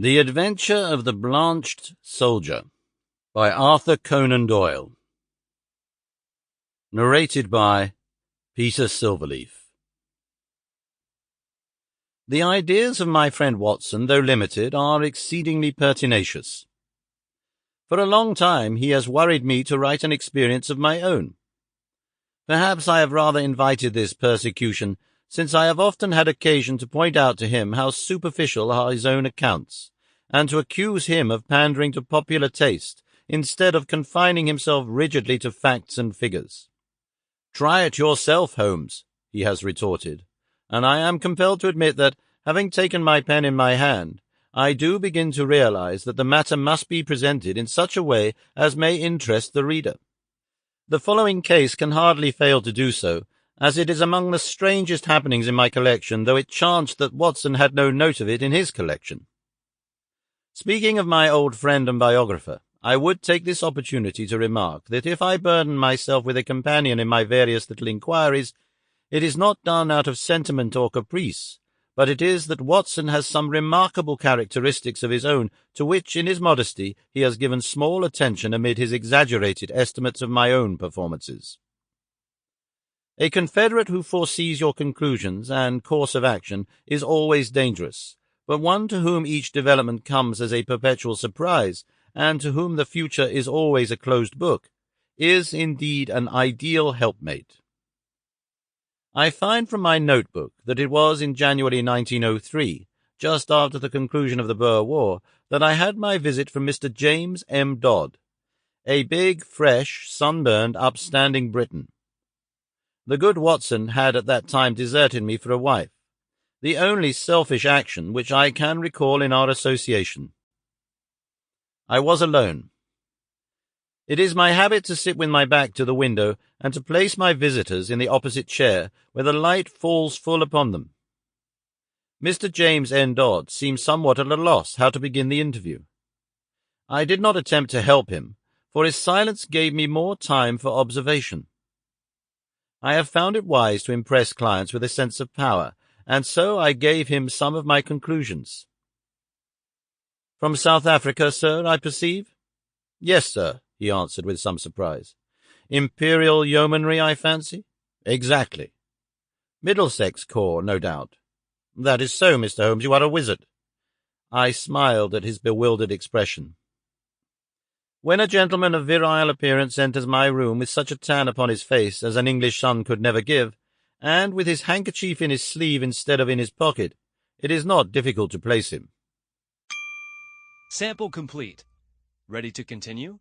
The Adventure of the Blanched Soldier by Arthur Conan Doyle. Narrated by Peter Silverleaf. The ideas of my friend Watson, though limited, are exceedingly pertinacious. For a long time he has worried me to write an experience of my own. Perhaps I have rather invited this persecution, since I have often had occasion to point out to him how superficial are his own accounts, and to accuse him of pandering to popular taste, instead of confining himself rigidly to facts and figures. "Try it yourself, Holmes," he has retorted, and I am compelled to admit that, having taken my pen in my hand, I do begin to realize that the matter must be presented in such a way as may interest the reader. The following case can hardly fail to do so, as it is among the strangest happenings in my collection, though it chanced that Watson had no note of it in his collection. Speaking of my old friend and biographer, I would take this opportunity to remark that if I burden myself with a companion in my various little inquiries, it is not done out of sentiment or caprice, but it is that Watson has some remarkable characteristics of his own to which, in his modesty, he has given small attention amid his exaggerated estimates of my own performances. A confederate who foresees your conclusions and course of action is always dangerous, but one to whom each development comes as a perpetual surprise, and to whom the future is always a closed book, is indeed an ideal helpmate. I find from my notebook that it was in January 1903, just after the conclusion of the Boer War, that I had my visit from Mr. James M. Dodd, a big, fresh, sunburned, upstanding Briton. The good Watson had at that time deserted me for a wife, the only selfish action which I can recall in our association. I was alone. It is my habit to sit with my back to the window and to place my visitors in the opposite chair, where the light falls full upon them. Mr. James N. Dodd seemed somewhat at a loss how to begin the interview. I did not attempt to help him, for his silence gave me more time for observation. I have found it wise to impress clients with a sense of power, and so I gave him some of my conclusions. "From South Africa, sir, I perceive?" "Yes, sir," he answered with some surprise. "Imperial Yeomanry, I fancy?" "Exactly." "Middlesex Corps, no doubt." "That is so, Mr. Holmes, you are a wizard." I smiled at his bewildered expression. When a gentleman of virile appearance enters my room with such a tan upon his face as an English sun could never give, and with his handkerchief in his sleeve instead of in his pocket, it is not difficult to place him. Sample complete. Ready to continue?